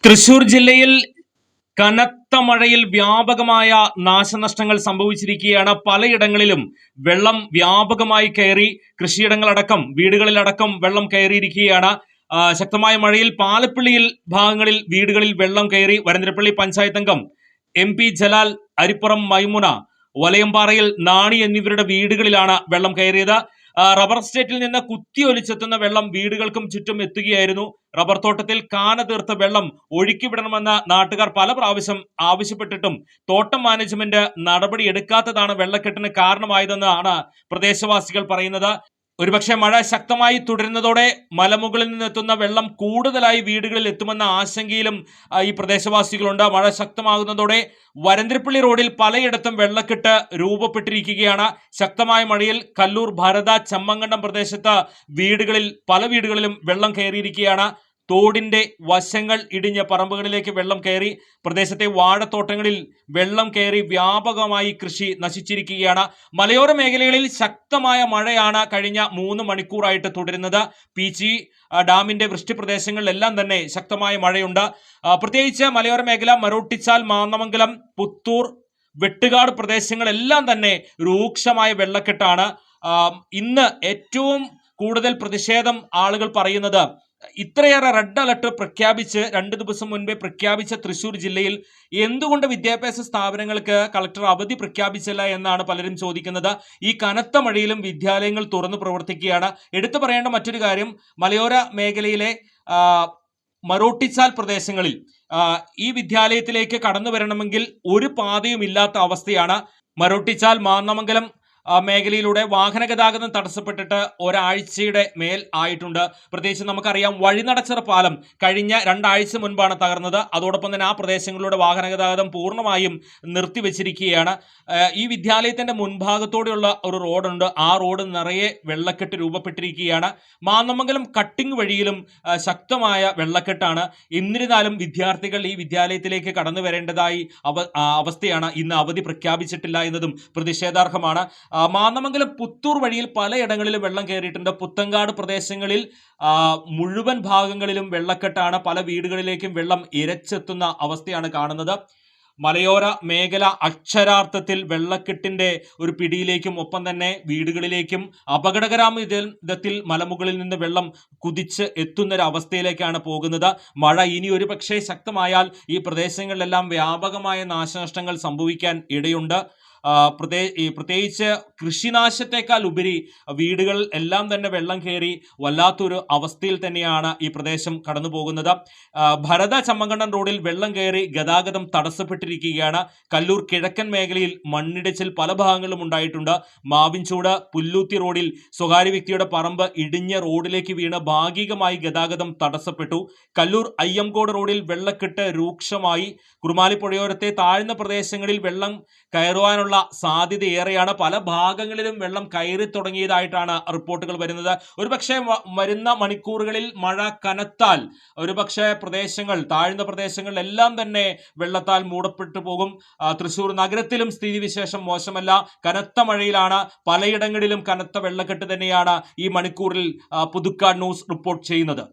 തൃശൂർ ജില്ലയിൽ കനത്ത മഴയിൽ വ്യാപകമായ നാശനഷ്ടങ്ങൾ സംഭവിച്ചിരിക്കുകയാണ്. പലയിടങ്ങളിലും വെള്ളം വ്യാപകമായി കയറി കൃഷിയിടങ്ങളടക്കം വീടുകളിലടക്കം വെള്ളം കയറിയിരിക്കുകയാണ്. ശക്തമായ മഴയിൽ പാലപ്പിള്ളിയിൽ ഭാഗങ്ങളിൽ വീടുകളിൽ വെള്ളം കയറി. വരന്തരപ്പള്ളി പഞ്ചായത്ത് അംഗം MP ജലാൽ, അരിപ്പുറം മൈമുന, വലയമ്പാറയിൽ നാണി എന്നിവരുടെ വീടുകളിലാണ് വെള്ളം കയറിയത്. റബ്ബർ എസ്റ്റേറ്റിൽ നിന്ന് കുത്തിയൊലിച്ചെത്തുന്ന വെള്ളം വീടുകൾക്കും ചുറ്റും എത്തുകയായിരുന്നു. റബ്ബർ തോട്ടത്തിൽ കാന തീർത്ത വെള്ളം ഒഴുക്കിവിടണമെന്ന് നാട്ടുകാർ പല പ്രാവശ്യം ആവശ്യപ്പെട്ടിട്ടും തോട്ടം മാനേജ്മെന്റ് നടപടി എടുക്കാത്തതാണ് വെള്ളക്കെട്ടിന് കാരണമായതെന്നാണ് പ്രദേശവാസികൾ പറയുന്നത്. ഒരുപക്ഷെ മഴ ശക്തമായി തുടരുന്നതോടെ മലമുകളിൽ നിന്നെത്തുന്ന വെള്ളം കൂടുതലായി വീടുകളിൽ എത്തുമെന്ന ആശങ്കയിലും ഈ പ്രദേശവാസികളുണ്ട്. മഴ ശക്തമാകുന്നതോടെ വരന്തരപ്പള്ളി റോഡിൽ പലയിടത്തും വെള്ളക്കെട്ട് രൂപപ്പെട്ടിരിക്കുകയാണ്. ശക്തമായ മഴയിൽ കല്ലൂർ, ഭരത, ചെമ്മങ്കണ്ടം പ്രദേശത്ത് പല വീടുകളിലും വെള്ളം കയറിയിരിക്കുകയാണ്. തോടിന്റെ വശങ്ങൾ ഇടിഞ്ഞ് പറമ്പുകളിലേക്ക് വെള്ളം കയറി. പ്രദേശത്തെ വാഴത്തോട്ടങ്ങളിൽ വെള്ളം കയറി വ്യാപകമായി കൃഷി നശിച്ചിരിക്കുകയാണ്. മലയോര മേഖലകളിൽ ശക്തമായ മഴയാണ് കഴിഞ്ഞ 3 മണിക്കൂറായിട്ട് തുടരുന്നത്. പീച്ചി ഡാമിന്റെ വൃഷ്ടി പ്രദേശങ്ങളിലെല്ലാം തന്നെ ശക്തമായ മഴയുണ്ട്. പ്രത്യേകിച്ച് മലയോര മേഖല മരോട്ടിച്ചാൽ, മാന്നമംഗലം, പുത്തൂർ, വെട്ടുകാട് പ്രദേശങ്ങളെല്ലാം തന്നെ രൂക്ഷമായ വെള്ളക്കെട്ടാണ്. ഇന്ന് ഏറ്റവും കൂടുതൽ പ്രതിഷേധം ആളുകൾ പറയുന്നത്, ഇത്രയേറെ റെഡ് അലർട്ട് പ്രഖ്യാപിച്ച് 2 ദിവസം മുൻപേ പ്രഖ്യാപിച്ച തൃശൂർ ജില്ലയിൽ എന്തുകൊണ്ട് വിദ്യാഭ്യാസ സ്ഥാപനങ്ങൾക്ക് കളക്ടർ അവധി പ്രഖ്യാപിച്ചില്ല എന്നാണ് പലരും ചോദിക്കുന്നത്. ഈ കനത്ത മഴയിലും വിദ്യാലയങ്ങൾ തുറന്നു പ്രവർത്തിക്കുകയാണ്. എടുത്തു പറയേണ്ട മറ്റൊരു കാര്യം, മലയോര മേഖലയിലെ മരോട്ടിച്ചാൽ പ്രദേശങ്ങളിൽ ഈ വിദ്യാലയത്തിലേക്ക് കടന്നു വരണമെങ്കിൽ ഒരു പാതയും ഇല്ലാത്ത അവസ്ഥയാണ്. മരോട്ടിച്ചാൽ, മാന്നമംഗലം മേഖലയിലൂടെ വാഹന ഗതാഗതം തടസ്സപ്പെട്ടിട്ട് ഒരാഴ്ചയുടെ മേൽ ആയിട്ടുണ്ട്. പ്രത്യേകിച്ച് നമുക്കറിയാം, വഴിനടച്ചിറ പാലം കഴിഞ്ഞ 2 ആഴ്ച മുൻപാണ് തകർന്നത്. അതോടൊപ്പം തന്നെ ആ പ്രദേശങ്ങളിലൂടെ വാഹന ഗതാഗതം പൂർണ്ണമായും നിർത്തിവെച്ചിരിക്കുകയാണ്. ഈ വിദ്യാലയത്തിന്റെ മുൻഭാഗത്തോടെയുള്ള ഒരു റോഡുണ്ട്. ആ റോഡ് നിറയെ വെള്ളക്കെട്ട് രൂപപ്പെട്ടിരിക്കുകയാണ്. മാന്നമംഗലം കട്ടിങ് വഴിയിലും ശക്തമായ വെള്ളക്കെട്ടാണ്. എന്നിരുന്നാലും വിദ്യാർത്ഥികൾ ഈ വിദ്യാലയത്തിലേക്ക് കടന്നു വരേണ്ടതായി അവസ്ഥയാണ്. ഇന്ന് അവധി പ്രഖ്യാപിച്ചിട്ടില്ല എന്നതും പ്രതിഷേധാർഹമാണ്. മാന്നമംഗലം, പുത്തൂർ വഴിയിൽ പലയിടങ്ങളിലും വെള്ളം കയറിയിട്ടുണ്ട്. പുത്തങ്കാട് പ്രദേശങ്ങളിൽ മുഴുവൻ ഭാഗങ്ങളിലും വെള്ളക്കെട്ടാണ്. പല വീടുകളിലേക്കും വെള്ളം ഇരച്ചെത്തുന്ന അവസ്ഥയാണ് കാണുന്നത്. മലയോര മേഖല അക്ഷരാർത്ഥത്തിൽ വെള്ളക്കെട്ടിന്റെ ഒരു പിടിയിലേക്കും ഒപ്പം തന്നെ വീടുകളിലേക്കും അപകടകരമായ വിധത്തിൽ മലമുകളിൽ നിന്ന് വെള്ളം കുതിച്ച് എത്തുന്നൊരവസ്ഥയിലേക്കാണ് പോകുന്നത്. മഴ ഇനി ഒരു പക്ഷേ ശക്തമായാൽ ഈ പ്രദേശങ്ങളിലെല്ലാം വ്യാപകമായ നാശനഷ്ടങ്ങൾ സംഭവിക്കാൻ ഇടയുണ്ട്. പ്രത്യേകിച്ച് കൃഷിനാശത്തെക്കാൾ ഉപരി വീടുകൾ എല്ലാം തന്നെ വെള്ളം കയറി വല്ലാത്തൊരു അവസ്ഥയിൽ തന്നെയാണ് ഈ പ്രദേശം കടന്നു പോകുന്നത്. ഭരത, ചെമ്മങ്കണ്ടം റോഡിൽ വെള്ളം കയറി ഗതാഗതം തടസ്സപ്പെട്ടിരിക്കുകയാണ്. കല്ലൂർ കിഴക്കൻ മേഖലയിൽ മണ്ണിടിച്ചിൽ പല ഭാഗങ്ങളിലും ഉണ്ടായിട്ടുണ്ട്. മാവിൻചൂട്, പുല്ലൂത്തി റോഡിൽ സ്വകാര്യ വ്യക്തിയുടെ പറമ്പ് ഇടിഞ്ഞ് റോഡിലേക്ക് വീണ് ഭാഗികമായി ഗതാഗതം തടസ്സപ്പെട്ടു. കല്ലൂർ അയ്യംകോട് റോഡിൽ വെള്ളക്കെട്ട് രൂക്ഷമായി. കുറുമാലിപ്പുഴയോരത്തെ താഴ്ന്ന പ്രദേശങ്ങളിൽ വെള്ളം കയറുവാനുള്ള സാധ്യത ഏറെയാണ്. പല ഭാഗങ്ങളിലും വെള്ളം കയറി തുടങ്ങിയതായിട്ടാണ് റിപ്പോർട്ടുകൾ വരുന്നത്. ഒരുപക്ഷെ വരുന്ന മണിക്കൂറുകളിൽ മഴ കനത്താൽ ഒരുപക്ഷെ താഴ്ന്ന പ്രദേശങ്ങളിലെല്ലാം തന്നെ വെള്ളത്താൽ മൂടപ്പെട്ടു പോകും. തൃശൂർ നഗരത്തിലും സ്ഥിതിവിശേഷം മോശമല്ല. കനത്ത മഴയിലാണ്. പലയിടങ്ങളിലും കനത്ത വെള്ളക്കെട്ട് തന്നെയാണ് ഈ മണിക്കൂറിൽ പുതുക്കാട് ന്യൂസ് റിപ്പോർട്ട് ചെയ്യുന്നത്.